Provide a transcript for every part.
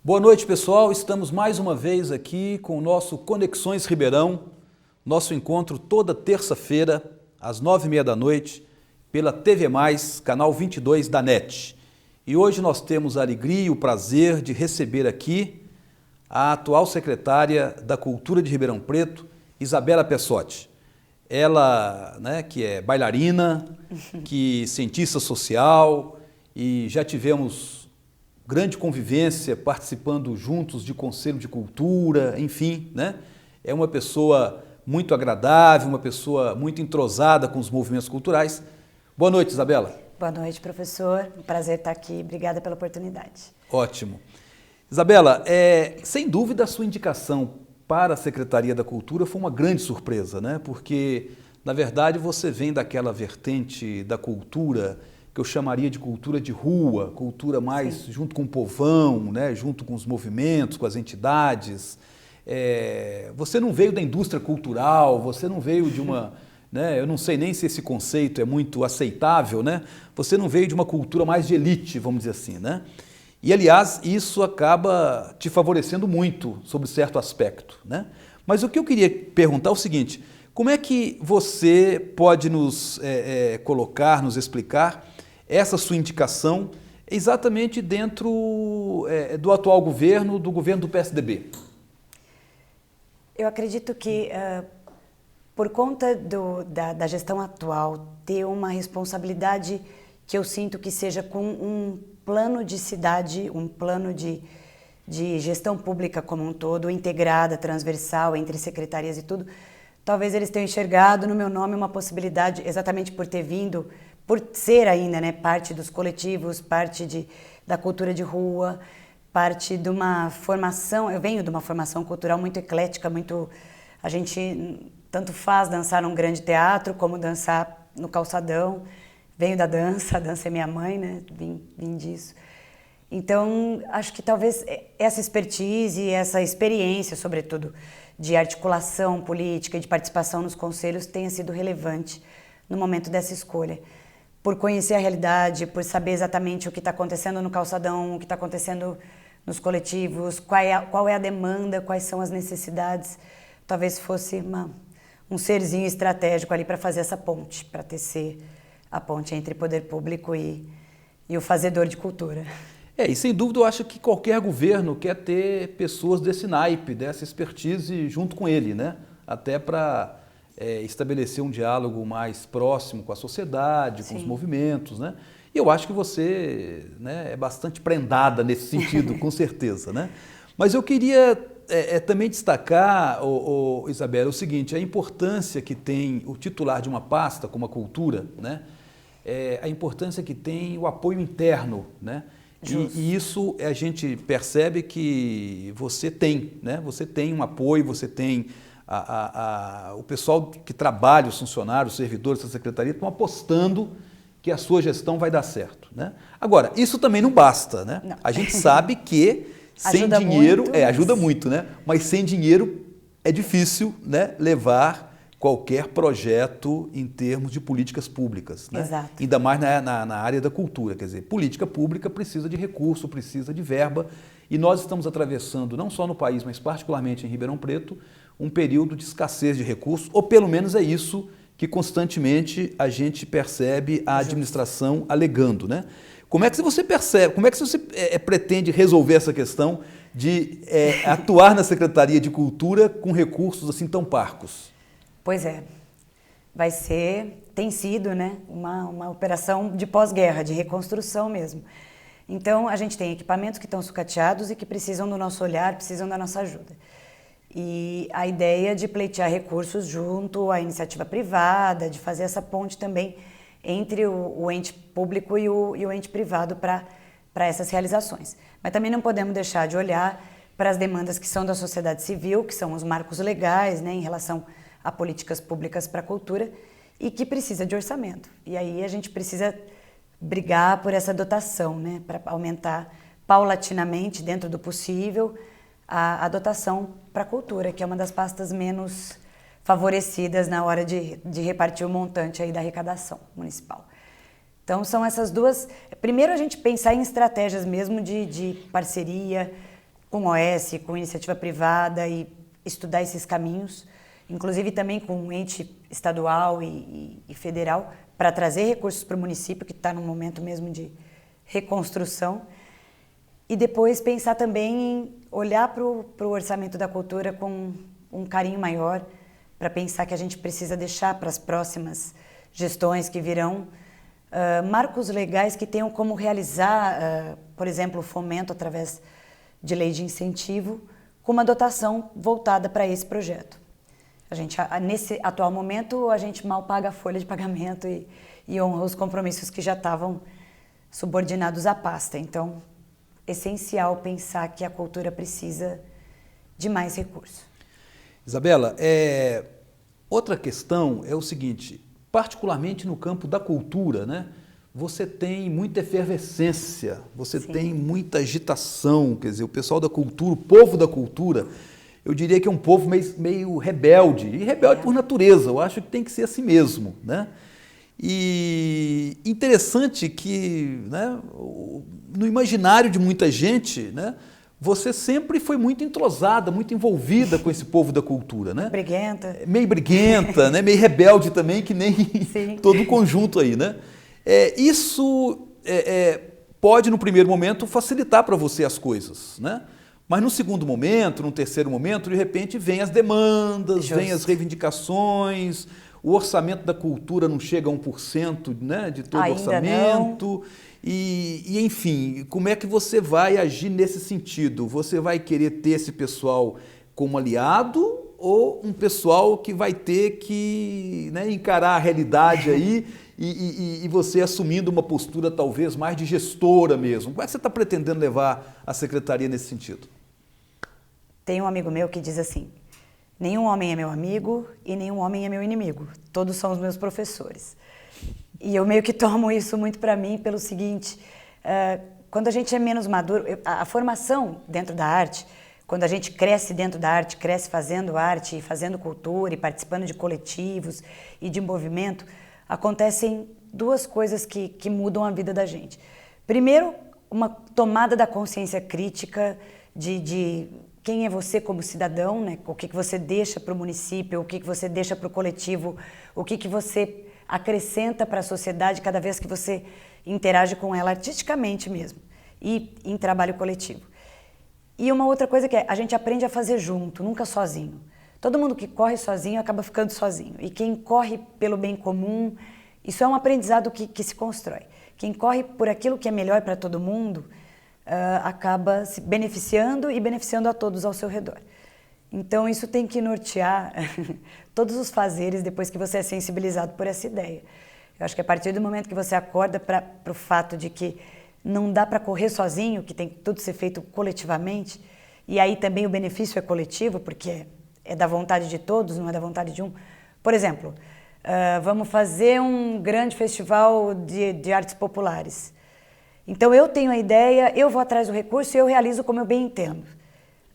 Boa noite, pessoal. Estamos mais uma vez aqui com o nosso Conexões Ribeirão, nosso encontro toda terça-feira, às 9h30 da noite, pela TV+, canal 22 da NET. E hoje nós temos a alegria e o prazer de receber aqui a atual secretária da Cultura de Ribeirão Preto, Isabela Pessotti. Ela, que é bailarina, que cientista social, e já tivemos grande convivência, participando juntos de conselho de cultura, enfim, É uma pessoa muito agradável, uma pessoa muito entrosada com os movimentos culturais. Boa noite, Isabela. Boa noite, professor. Um prazer estar aqui. Obrigada pela oportunidade. Ótimo. Isabela, sem dúvida a sua indicação para a Secretaria da Cultura foi uma grande surpresa, Porque, na verdade, você vem daquela vertente da cultura que eu chamaria de cultura de rua, cultura mais Sim. junto com o povão, junto com os movimentos, com as entidades. Você não veio da indústria cultural, você não veio de uma... Eu não sei nem se esse conceito é muito aceitável, Você não veio de uma cultura mais de elite, vamos dizer assim, E, aliás, isso acaba te favorecendo muito sobre certo aspecto, Mas o que eu queria perguntar é o seguinte: como é que você pode nos colocar, nos explicar essa sua indicação exatamente dentro do atual governo, do governo do PSDB? Eu acredito que, por conta da gestão atual, ter uma responsabilidade que eu sinto que seja com um plano de cidade, um plano de gestão pública como um todo, integrada, transversal, entre secretarias e tudo, talvez eles tenham enxergado no meu nome uma possibilidade, exatamente por ter vindo, por ser ainda parte dos coletivos, parte da cultura de rua, parte de uma formação. Eu venho de uma formação cultural muito eclética, a gente tanto faz dançar num grande teatro como dançar no calçadão. Venho da dança, a dança é minha mãe, vim disso. Então, acho que talvez essa expertise, essa experiência, sobretudo, de articulação política e de participação nos conselhos tenha sido relevante no momento dessa escolha. Por conhecer a realidade, por saber exatamente o que está acontecendo no calçadão, o que está acontecendo nos coletivos, qual é a demanda, quais são as necessidades. Talvez fosse um serzinho estratégico ali para fazer essa ponte, para tecer a ponte entre poder público e o fazedor de cultura. E sem dúvida eu acho que qualquer governo quer ter pessoas desse naipe, dessa expertise junto com ele, Até para estabelecer um diálogo mais próximo com a sociedade, com os movimentos, E eu acho que você é bastante prendada nesse sentido, com certeza, Mas eu queria também destacar, Isabela, o seguinte: a importância que tem o titular de uma pasta como a cultura, a importância que tem o apoio interno, E isso a gente percebe que você tem, Você tem um apoio, você tem o pessoal que trabalha, os funcionários, os servidores da secretaria estão apostando que a sua gestão vai dar certo, Agora, isso também não basta, Não. A gente sabe que sem ajuda dinheiro, muito, ajuda muito, Mas sem dinheiro é difícil, levar qualquer projeto em termos de políticas públicas, Exato. Ainda mais na área da cultura, quer dizer, política pública precisa de recurso, precisa de verba, e nós estamos atravessando, não só no país, mas particularmente em Ribeirão Preto, um período de escassez de recursos, ou pelo menos é isso que constantemente a gente percebe a administração alegando, Como é que você percebe, como é que você pretende resolver essa questão de atuar na Secretaria de Cultura com recursos assim tão parcos? Pois é, tem sido uma operação de pós-guerra, de reconstrução mesmo. Então, a gente tem equipamentos que estão sucateados e que precisam do nosso olhar, precisam da nossa ajuda. E a ideia de pleitear recursos junto à iniciativa privada, de fazer essa ponte também entre o ente público e o ente privado para essas realizações. Mas também não podemos deixar de olhar para as demandas que são da sociedade civil, que são os marcos legais, em relação a políticas públicas para a cultura, e que precisa de orçamento. E aí a gente precisa brigar por essa dotação, para aumentar paulatinamente, dentro do possível, a dotação para a cultura, que é uma das pastas menos favorecidas na hora de repartir o montante aí da arrecadação municipal. Então, são essas duas... Primeiro, a gente pensar em estratégias mesmo de parceria, com OS, com iniciativa privada e estudar esses caminhos, inclusive também com um ente estadual e federal, para trazer recursos para o município, que está num momento mesmo de reconstrução, e depois pensar também em olhar para o orçamento da cultura com um carinho maior, para pensar que a gente precisa deixar para as próximas gestões que virão marcos legais que tenham como realizar, por exemplo, o fomento através de lei de incentivo, com uma dotação voltada para esse projeto. Nesse atual momento, a gente mal paga a folha de pagamento e honra os compromissos que já estavam subordinados à pasta. Então, é essencial pensar que a cultura precisa de mais recursos. Isabela, outra questão é o seguinte, particularmente no campo da cultura, né? Você tem muita efervescência, você Sim. tem muita agitação, quer dizer, o pessoal da cultura, o povo da cultura, eu diria que é um povo meio rebelde, e rebelde por natureza, eu acho que tem que ser assim mesmo, né? E interessante que, né, no imaginário de muita gente, né, você sempre foi muito entrosada, muito envolvida com esse povo da cultura, né? Briguenta. Meio briguenta, né? Meio rebelde também, que nem todo o conjunto aí, né? Isso pode, no primeiro momento, facilitar para você as coisas, né? Mas no segundo momento, no terceiro momento, de repente, vem as demandas, vem as reivindicações, o orçamento da cultura não chega a 1%, né, de todo o orçamento. E, enfim, como é que você vai agir nesse sentido? Você vai querer ter esse pessoal como aliado ou um pessoal que vai ter que, né, encarar a realidade aí e você assumindo uma postura talvez mais de gestora mesmo? Como é que você está pretendendo levar a secretaria nesse sentido? Tem um amigo meu que diz assim: nenhum homem é meu amigo e nenhum homem é meu inimigo. Todos são os meus professores. E eu meio que tomo isso muito para mim pelo seguinte, quando a gente é menos maduro, a formação dentro da arte, quando a gente cresce dentro da arte, cresce fazendo arte, fazendo cultura e participando de coletivos e de movimento, acontecem duas coisas que mudam a vida da gente. Primeiro, uma tomada da consciência crítica de quem é você como cidadão, né? O que você deixa para o município, o que você deixa para o coletivo, o que você acrescenta para a sociedade cada vez que você interage com ela artisticamente mesmo e em trabalho coletivo. E uma outra coisa que a gente aprende a fazer junto, nunca sozinho. Todo mundo que corre sozinho acaba ficando sozinho. E quem corre pelo bem comum, isso é um aprendizado que se constrói. Quem corre por aquilo que é melhor para todo mundo, acaba se beneficiando e beneficiando a todos ao seu redor. Então isso tem que nortear todos os fazeres depois que você é sensibilizado por essa ideia. Eu acho que a partir do momento que você acorda para o fato de que não dá para correr sozinho, que tem que tudo ser feito coletivamente, e aí também o benefício é coletivo, porque é da vontade de todos, não é da vontade de um. Por exemplo, vamos fazer um grande festival de artes populares. Então eu tenho a ideia, eu vou atrás do recurso e eu realizo como eu bem entendo.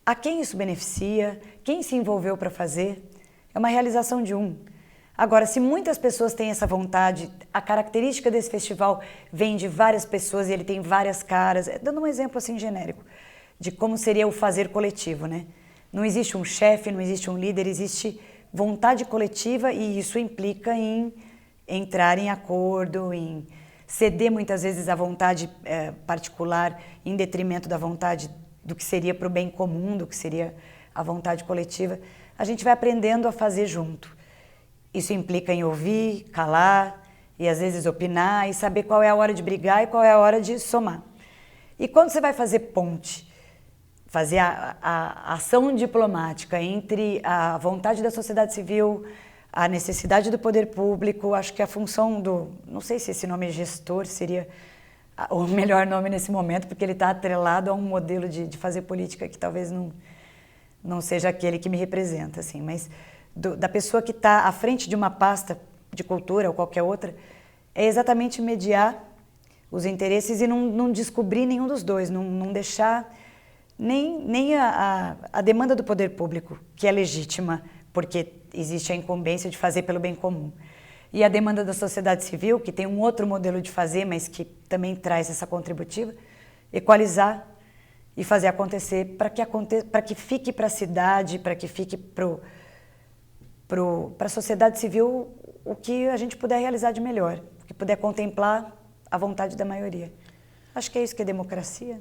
A quem isso beneficia? Quem se envolveu para fazer? É uma realização de um. Agora, se muitas pessoas têm essa vontade, a característica desse festival vem de várias pessoas e ele tem várias caras, dando um exemplo assim genérico, de como seria o fazer coletivo, né? Não existe um chefe, não existe um líder, existe vontade coletiva e isso implica em entrar em acordo, em ceder muitas vezes a vontade particular em detrimento da vontade do que seria para o bem comum, do que seria a vontade coletiva. A gente vai aprendendo a fazer junto. Isso implica em ouvir, calar e às vezes opinar e saber qual é a hora de brigar e qual é a hora de somar. E quando você vai fazer ponte, fazer a ação diplomática entre a vontade da sociedade civil, a necessidade do poder público, acho que a função não sei se esse nome gestor seria o melhor nome nesse momento, porque ele está atrelado a um modelo de fazer política que talvez não seja aquele que me representa, assim, mas da pessoa que está à frente de uma pasta de cultura ou qualquer outra, é exatamente mediar os interesses e não descobrir nenhum dos dois, não deixar nem a demanda do poder público, que é legítima, porque existe a incumbência de fazer pelo bem comum. E a demanda da sociedade civil, que tem um outro modelo de fazer, mas que também traz essa contributiva, equalizar e fazer acontecer para que fique para a cidade, para que fique para a sociedade civil o que a gente puder realizar de melhor, o que puder contemplar a vontade da maioria. Acho que é isso que é democracia.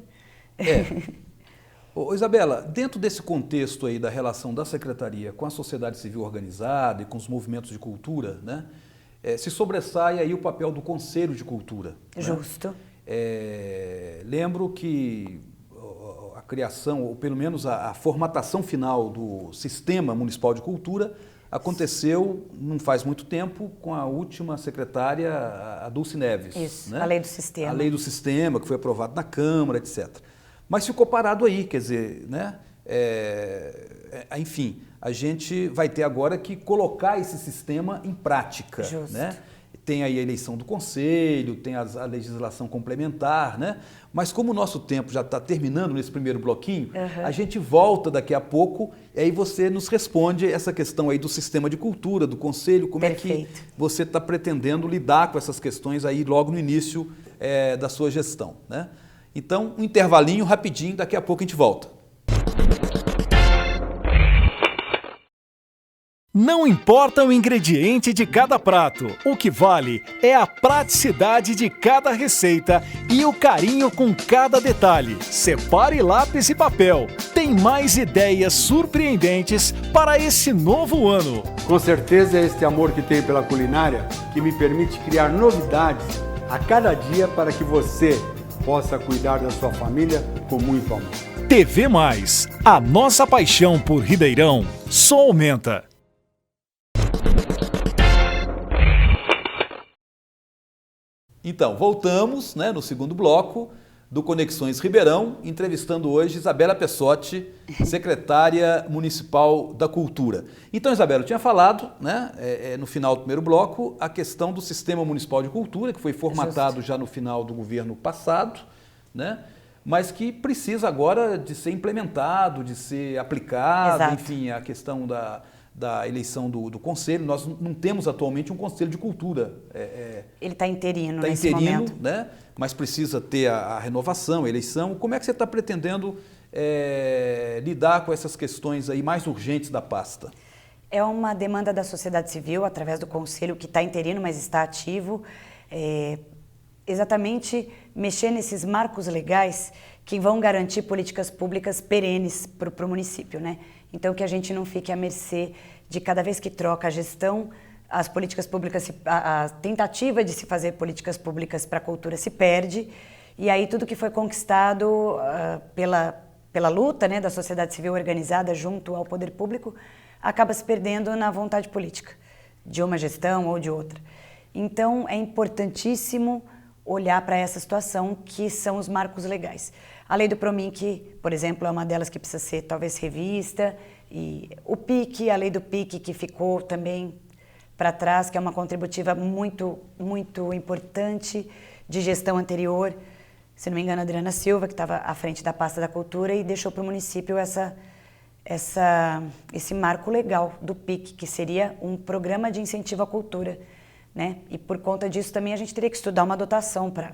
Ô, Isabela, dentro desse contexto aí da relação da Secretaria com a sociedade civil organizada e com os movimentos de cultura, né, se sobressai aí o papel do Conselho de Cultura. Justo. Né? Lembro que a criação, ou pelo menos a formatação final do Sistema Municipal de Cultura aconteceu não faz muito tempo com a última secretária, a Dulce Neves. Isso, né? a lei do sistema. A lei do sistema, que foi aprovada na Câmara, etc. Mas ficou parado aí, quer dizer, né? Enfim, a gente vai ter agora que colocar esse sistema em prática. Justo. Né? Tem aí a eleição do Conselho, tem a legislação complementar, né? Mas como o nosso tempo já está terminando nesse primeiro bloquinho, a gente volta daqui a pouco e aí você nos responde essa questão aí do sistema de cultura, do Conselho, como Perfeito. é que você está pretendendo lidar com essas questões aí logo no início da sua gestão, né? Então, um intervalinho rapidinho, daqui a pouco a gente volta. Não importa o ingrediente de cada prato, o que vale é a praticidade de cada receita e o carinho com cada detalhe. Separe lápis e papel. Tem mais ideias surpreendentes para esse novo ano. Com certeza é este amor que tenho pela culinária que me permite criar novidades a cada dia para que você possa cuidar da sua família com muito amor. TV Mais, a nossa paixão por Ribeirão só aumenta. Então, voltamos, né, no segundo bloco do Conexões Ribeirão, entrevistando hoje Isabela Pessotti, secretária municipal da Cultura. Então, Isabela, eu tinha falado, né, no final do primeiro bloco, a questão do Sistema Municipal de Cultura, que foi formatado já no final do governo passado, né, mas que precisa agora de ser implementado, de ser aplicado. Exato. Enfim, a questão da eleição do Conselho. Nós não temos atualmente um Conselho de Cultura. Ele está interino nesse momento. Né? Mas precisa ter a renovação, a eleição. Como é que você está pretendendo lidar com essas questões aí mais urgentes da pasta? É uma demanda da sociedade civil, através do Conselho, que está interino, mas está ativo. Exatamente mexer nesses marcos legais que vão garantir políticas públicas perenes para o município, né? Então, que a gente não fique à mercê de cada vez que troca a gestão, as políticas públicas, a tentativa de se fazer políticas públicas para a cultura se perde, e aí tudo que foi conquistado pela luta, né, da sociedade civil organizada junto ao poder público acaba se perdendo na vontade política, de uma gestão ou de outra. Então, é importantíssimo olhar para essa situação que são os marcos legais. A lei do Prominc, por exemplo, é uma delas que precisa ser talvez revista, e o PIC, a lei do PIC que ficou também para trás, que é uma contributiva muito, muito importante de gestão anterior, se não me engano, a Adriana Silva, que estava à frente da pasta da cultura e deixou para o município esse marco legal do PIC, que seria um programa de incentivo à cultura, né? E por conta disso também a gente teria que estudar uma dotação para...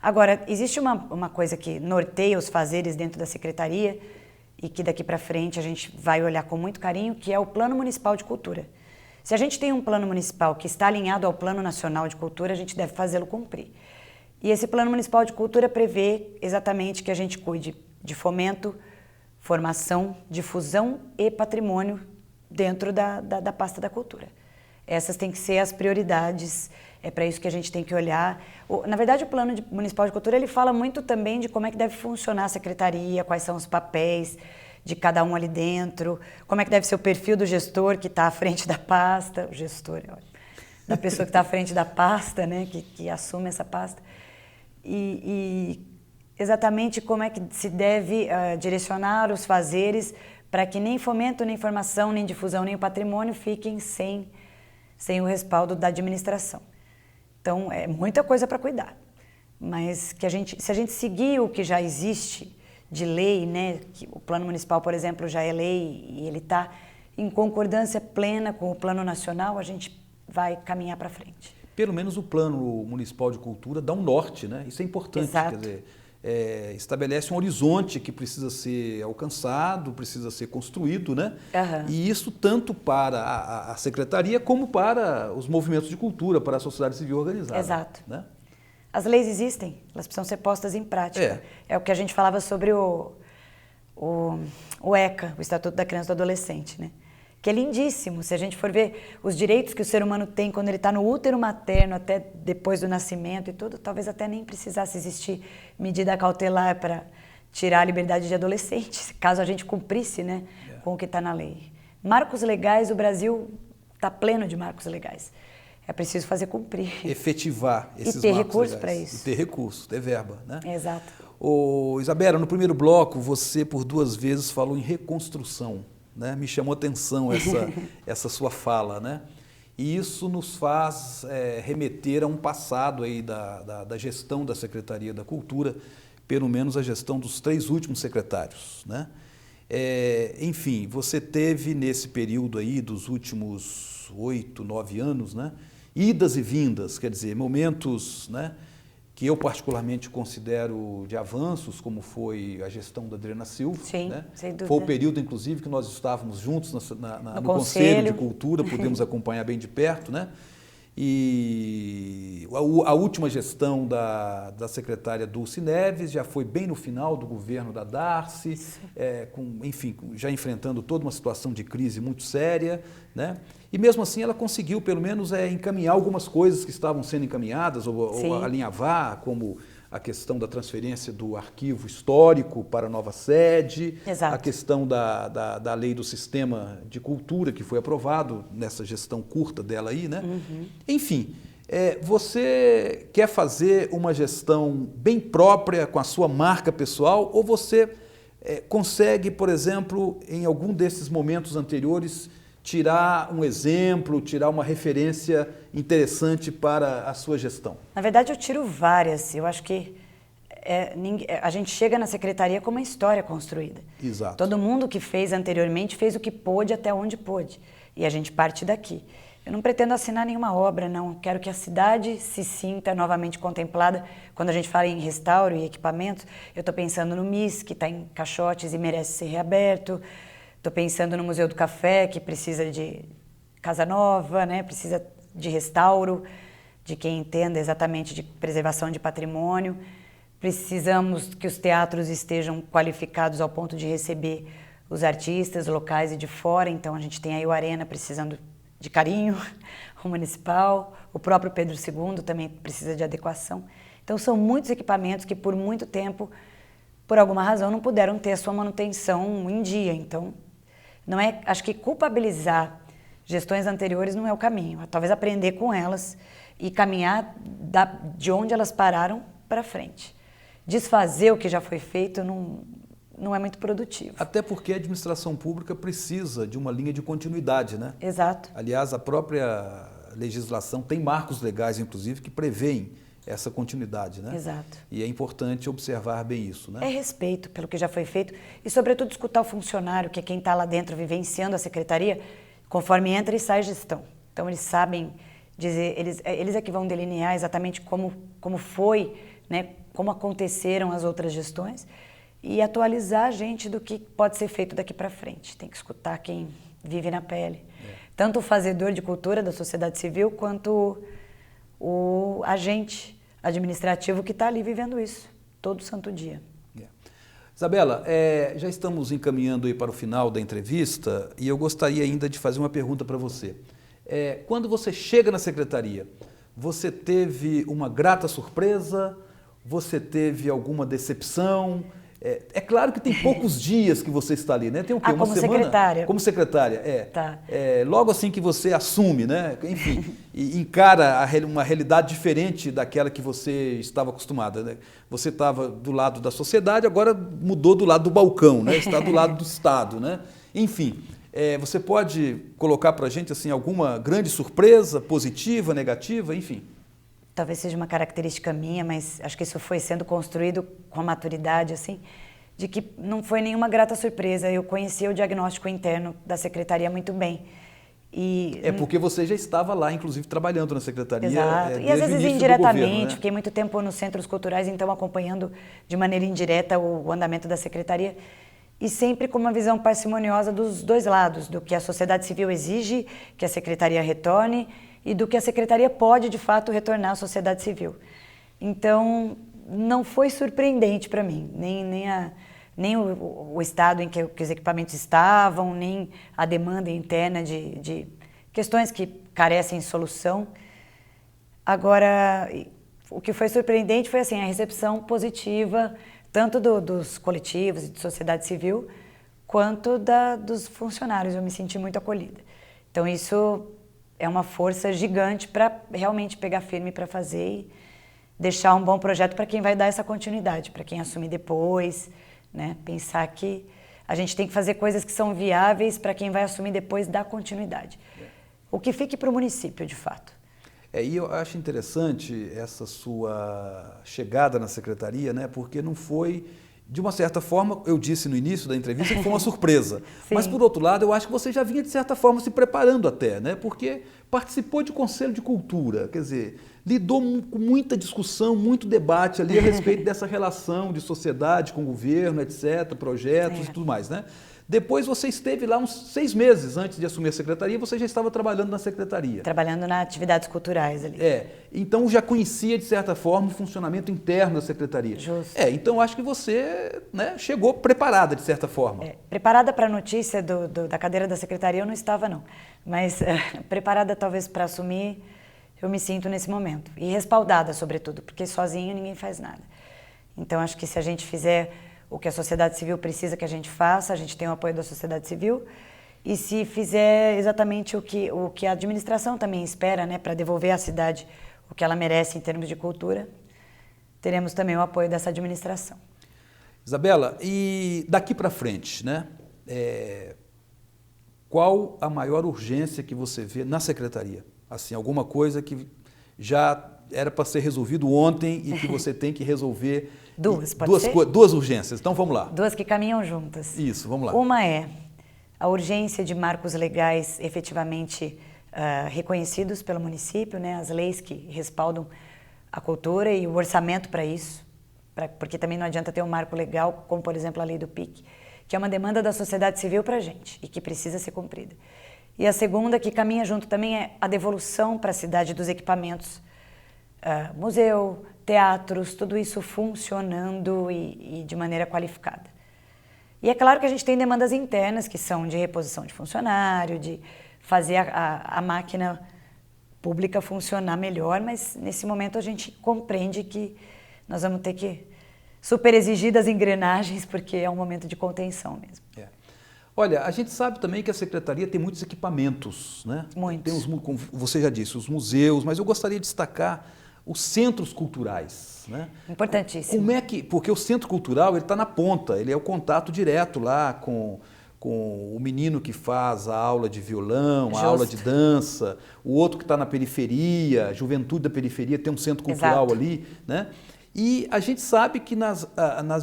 Agora, existe uma coisa que norteia os fazeres dentro da secretaria e que daqui para frente a gente vai olhar com muito carinho, que é o Plano Municipal de Cultura. Se a gente tem um plano municipal que está alinhado ao Plano Nacional de Cultura, a gente deve fazê-lo cumprir. E esse Plano Municipal de Cultura prevê exatamente que a gente cuide de fomento, formação, difusão e patrimônio dentro da pasta da cultura. Essas têm que ser as prioridades, é para isso que a gente tem que olhar. Na verdade, o Plano Municipal de Cultura ele fala muito também de como é que deve funcionar a secretaria, quais são os papéis de cada um ali dentro, como é que deve ser o perfil do gestor que está à frente da pasta, o gestor, da pessoa que está à frente da pasta, né, que assume essa pasta, e exatamente como é que se deve direcionar os fazeres para que nem fomento, nem formação, nem difusão, nem o patrimônio fiquem sem o respaldo da administração. Então, é muita coisa para cuidar, mas se a gente seguir o que já existe de lei, né, que o Plano Municipal, por exemplo, já é lei e ele está em concordância plena com o Plano Nacional, a gente vai caminhar para frente. Pelo menos o Plano Municipal de Cultura dá um norte, né? Isso é importante. Exato. Quer dizer, estabelece um horizonte que precisa ser alcançado, precisa ser construído, né? Aham. E isso tanto para a secretaria como para os movimentos de cultura, para a sociedade civil organizada. Exato. Né? As leis existem, elas precisam ser postas em prática. É o que a gente falava sobre o ECA, o Estatuto da Criança e do Adolescente, né? Que é lindíssimo, se a gente for ver os direitos que o ser humano tem quando ele está no útero materno, até depois do nascimento e tudo, talvez até nem precisasse existir medida cautelar para tirar a liberdade de adolescentes, caso a gente cumprisse, né, com o que está na lei. Marcos legais, o Brasil está pleno de marcos legais. É preciso fazer cumprir. Efetivar esses e ter marcos recurso legais. para isso. E ter recurso, ter verba, né? Exato. Isabela, no primeiro bloco, você por 2 vezes falou em reconstrução. Né? Me chamou a atenção essa sua fala, né? E isso nos faz remeter a um passado aí da gestão da Secretaria da Cultura, pelo menos a gestão dos 3 últimos secretários, né? Enfim, você teve nesse período aí dos últimos 8, 9 anos, né? Idas e vindas, quer dizer, momentos, né, que eu particularmente considero de avanços, como foi a gestão da Adriana Silva. Sim, né? sem dúvida. Foi o período, inclusive, que nós estávamos juntos no Conselho de Cultura, pudemos acompanhar bem de perto, né? E a última gestão da secretária Dulce Neves já foi bem no final do governo da Darcy, enfim, já enfrentando toda uma situação de crise muito séria, né? E mesmo assim ela conseguiu pelo menos encaminhar algumas coisas que estavam sendo encaminhadas ou alinhavar, como a questão da transferência do arquivo histórico para a nova sede, Exato. a questão da lei do sistema de cultura que foi aprovado nessa gestão curta dela aí, né? Uhum. Enfim, você quer fazer uma gestão bem própria com a sua marca pessoal ou você consegue, por exemplo, em algum desses momentos anteriores, tirar um exemplo, tirar uma referência interessante para a sua gestão? Na verdade, eu tiro várias. Eu acho que a gente chega na secretaria com uma história construída. Exato. Todo mundo que fez anteriormente fez o que pôde até onde pôde. E a gente parte daqui. Eu não pretendo assinar nenhuma obra, não. Quero que a cidade se sinta novamente contemplada. Quando a gente fala em restauro e equipamentos, eu estou pensando no MIS, que está em caixotes e merece ser reaberto. Estou pensando no Museu do Café, que precisa de casa nova, né? Precisa de restauro, de quem entenda exatamente de preservação de patrimônio. Precisamos que os teatros estejam qualificados ao ponto de receber os artistas locais e de fora. Então, a gente tem aí o Arena precisando de carinho, o Municipal, o próprio Pedro II também precisa de adequação. Então, são muitos equipamentos que, por muito tempo, por alguma razão, não puderam ter a sua manutenção em dia. Então, acho que culpabilizar gestões anteriores não é o caminho. Talvez aprender com elas e caminhar de onde elas pararam para frente. Desfazer o que já foi feito não é muito produtivo. Até porque a administração pública precisa de uma linha de continuidade, né? Exato. Aliás, a própria legislação tem marcos legais, inclusive, que prevêem essa continuidade, né? Exato. E é importante observar bem isso, né? É respeito pelo que já foi feito e, sobretudo, escutar o funcionário, que é quem está lá dentro vivenciando a secretaria, conforme entra e sai gestão. Então, eles sabem dizer, eles é que vão delinear exatamente como foi, né? Como aconteceram as outras gestões e atualizar a gente do que pode ser feito daqui para frente. Tem que escutar quem vive na pele. Tanto o fazedor de cultura da sociedade civil, quanto o agente administrativo que está ali vivendo isso, todo santo dia. Isabela, já estamos encaminhando aí para o final da entrevista e eu gostaria ainda de fazer uma pergunta para você. Quando você chega na secretaria, você teve uma grata surpresa? Você teve alguma decepção? É claro que tem poucos dias que você está ali, né? Tem o quê? Uma como semana? Secretária. Como secretária, Tá. Logo assim que você assume, né? Enfim, e encara uma realidade diferente daquela que você estava acostumada, né? Você estava do lado da sociedade, agora mudou do lado do balcão, né? Está do lado do Estado, né? Enfim, você pode colocar para a gente assim, alguma grande surpresa, positiva, negativa, enfim? Talvez seja uma característica minha, mas acho que isso foi sendo construído com a maturidade, assim, de que não foi nenhuma grata surpresa. Eu conhecia o diagnóstico interno da secretaria muito bem. Porque você já estava lá, inclusive, trabalhando na secretaria. Exato. E às vezes indiretamente, fiquei muito tempo nos centros culturais, então acompanhando de maneira indireta o andamento da secretaria e sempre com uma visão parcimoniosa dos dois lados, do que a sociedade civil exige que a secretaria retorne e do que a secretaria pode, de fato, retornar à sociedade civil. Então, não foi surpreendente para mim, nem o estado em que os equipamentos estavam, nem a demanda interna de questões que carecem de solução. Agora, o que foi surpreendente foi assim, a recepção positiva, tanto dos coletivos e de sociedade civil, quanto dos funcionários. Eu me senti muito acolhida. Então, isso é uma força gigante para realmente pegar firme para fazer e deixar um bom projeto para quem vai dar essa continuidade, para quem assumir depois, né? Pensar que a gente tem que fazer coisas que são viáveis para quem vai assumir depois dar continuidade. O que fique para o município, de fato. E eu acho interessante essa sua chegada na secretaria, né? Porque não foi, de uma certa forma, eu disse no início da entrevista que foi uma surpresa. Mas, por outro lado, eu acho que você já vinha, de certa forma, se preparando até, né? Porque participou de Conselho de Cultura, quer dizer, lidou com muita discussão, muito debate ali a respeito dessa relação de sociedade com governo, etc., projetos e tudo mais, né? Depois você esteve lá uns 6 meses antes de assumir a secretaria, você já estava trabalhando na secretaria. Trabalhando nas atividades culturais ali. Então já conhecia, de certa forma, o funcionamento interno da secretaria. Justo. Então acho que você, né, chegou preparada, de certa forma. Preparada para a notícia da cadeira da secretaria eu não estava, não. Mas preparada talvez para assumir, eu me sinto nesse momento. E respaldada, sobretudo, porque sozinho ninguém faz nada. Então acho que se a gente fizer o que a sociedade civil precisa que a gente faça, a gente tem o apoio da sociedade civil, e se fizer exatamente o que a administração também espera, né, para devolver à cidade o que ela merece em termos de cultura, teremos também o apoio dessa administração. Isabela, e daqui para frente, né, qual a maior urgência que você vê na secretaria? Assim, alguma coisa que já era para ser resolvido ontem e que você tem que resolver. Duas urgências. Então vamos lá. Duas que caminham juntas. Isso, vamos lá. Uma é a urgência de marcos legais efetivamente reconhecidos pelo município, né? As leis que respaldam a cultura e o orçamento para isso, porque também não adianta ter um marco legal, como por exemplo a lei do PIC, que é uma demanda da sociedade civil para a gente e que precisa ser cumprida. E a segunda, que caminha junto também, é a devolução para a cidade dos equipamentos, museu, teatros, tudo isso funcionando e de maneira qualificada. E é claro que a gente tem demandas internas, que são de reposição de funcionário, de fazer a máquina pública funcionar melhor, mas nesse momento a gente compreende que nós vamos ter que super exigir das engrenagens, porque é um momento de contenção mesmo. Olha, a gente sabe também que a secretaria tem muitos equipamentos, né? Muitos. Tem como você já disse, os museus, mas eu gostaria de destacar os centros culturais, né? Importantíssimo. Como é que, porque o centro cultural ele está na ponta, ele é o contato direto lá com o menino que faz a aula de violão, a aula de dança, o outro que está na periferia, a juventude da periferia tem um centro cultural ali, né? E a gente sabe que nas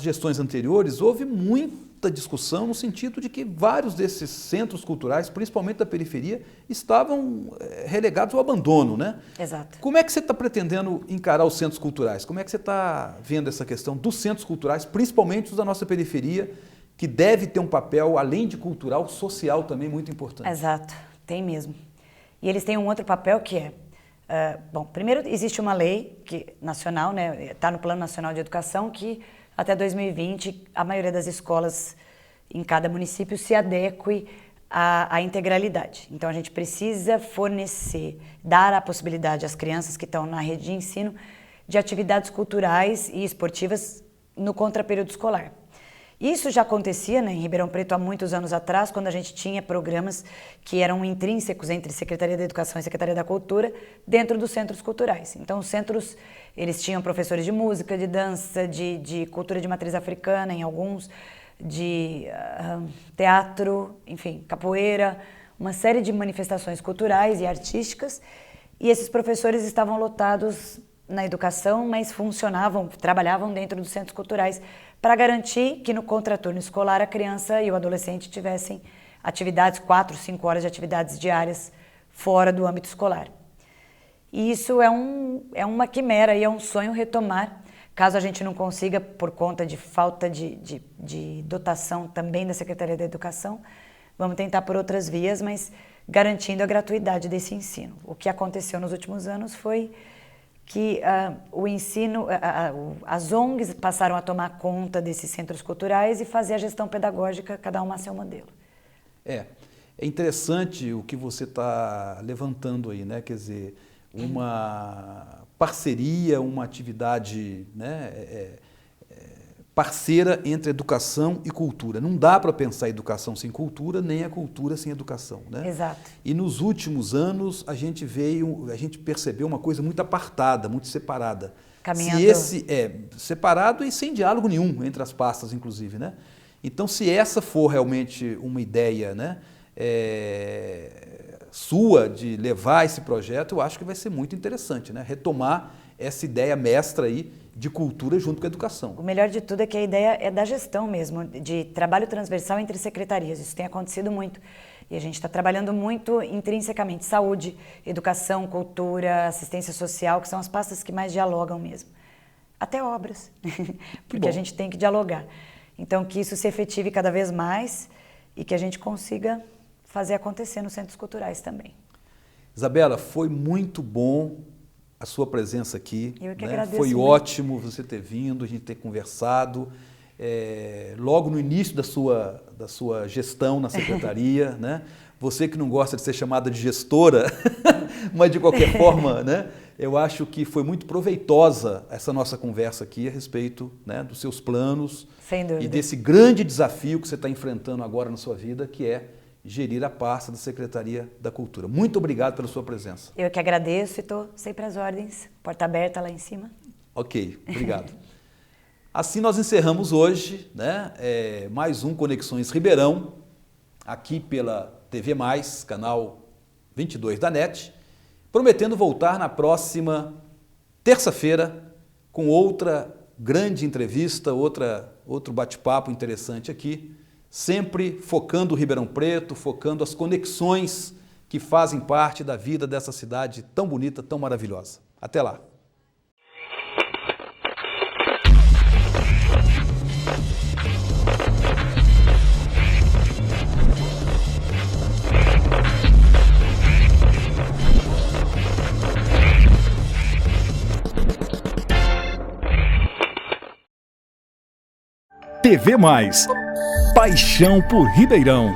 gestões anteriores houve muita discussão no sentido de que vários desses centros culturais, principalmente da periferia, estavam relegados ao abandono, né? Exato. Como é que você está pretendendo encarar os centros culturais? Como é que você está vendo essa questão dos centros culturais, principalmente os da nossa periferia, que deve ter um papel, além de cultural, social também muito importante? Exato, tem mesmo. E eles têm um outro papel que é, bom, primeiro existe uma lei nacional, né, está no Plano Nacional de Educação, que até 2020 a maioria das escolas em cada município se adeque à integralidade. Então a gente precisa fornecer, dar a possibilidade às crianças que estão na rede de ensino de atividades culturais e esportivas no contraperíodo escolar. Isso já acontecia, né, em Ribeirão Preto há muitos anos atrás, quando a gente tinha programas que eram intrínsecos entre Secretaria da Educação e Secretaria da Cultura dentro dos centros culturais. Então os centros, eles tinham professores de música, de dança, de cultura de matriz africana em alguns, de teatro, enfim, capoeira, uma série de manifestações culturais e artísticas, e esses professores estavam lotados na educação, mas trabalhavam dentro dos centros culturais para garantir que no contraturno escolar a criança e o adolescente tivessem atividades, 4, 5 horas de atividades diárias fora do âmbito escolar. E isso é uma quimera e é um sonho retomar, caso a gente não consiga, por conta de falta de dotação também da Secretaria da Educação, vamos tentar por outras vias, mas garantindo a gratuidade desse ensino. O que aconteceu nos últimos anos foi que o ensino, as ONGs passaram a tomar conta desses centros culturais e fazer a gestão pedagógica, cada uma a seu modelo. É interessante o que você está levantando aí, né? Quer dizer, uma parceria, uma atividade, né, parceira entre educação e cultura. Não dá para pensar a educação sem cultura, nem a cultura sem educação, né? Exato. E nos últimos anos a gente percebeu uma coisa muito apartada, muito separada. Caminhando. Separado e sem diálogo nenhum entre as pastas, inclusive, né? Então, se essa for realmente uma ideia, né, sua de levar esse projeto, eu acho que vai ser muito interessante, né? Retomar essa ideia mestra aí de cultura junto com a educação. O melhor de tudo é que a ideia é da gestão mesmo, de trabalho transversal entre secretarias. Isso tem acontecido muito. E a gente está trabalhando muito intrinsecamente. Saúde, educação, cultura, assistência social, que são as pastas que mais dialogam mesmo. Até obras, porque a gente tem que dialogar. Então, que isso se efetive cada vez mais e que a gente consiga fazer acontecer nos centros culturais também. Isabela, foi muito bom a sua presença aqui. Eu que né? agradeço Foi muito. ótimo você ter vindo, a gente ter conversado. Logo no início da sua gestão na secretaria, né? Você que não gosta de ser chamada de gestora, mas de qualquer forma, né? Eu acho que foi muito proveitosa essa nossa conversa aqui a respeito, né, dos seus planos. Sem dúvida. E desse grande desafio que você está enfrentando agora na sua vida, que é gerir a pasta da Secretaria da Cultura. Muito obrigado pela sua presença. Eu que agradeço e estou sempre às ordens. Porta aberta lá em cima. Ok, obrigado. Assim nós encerramos hoje, né, mais um Conexões Ribeirão, aqui pela TV+, canal 22 da NET, prometendo voltar na próxima terça-feira com outra grande entrevista, outro bate-papo interessante aqui, sempre focando o Ribeirão Preto, focando as conexões que fazem parte da vida dessa cidade tão bonita, tão maravilhosa. Até lá! TV+, paixão por Ribeirão.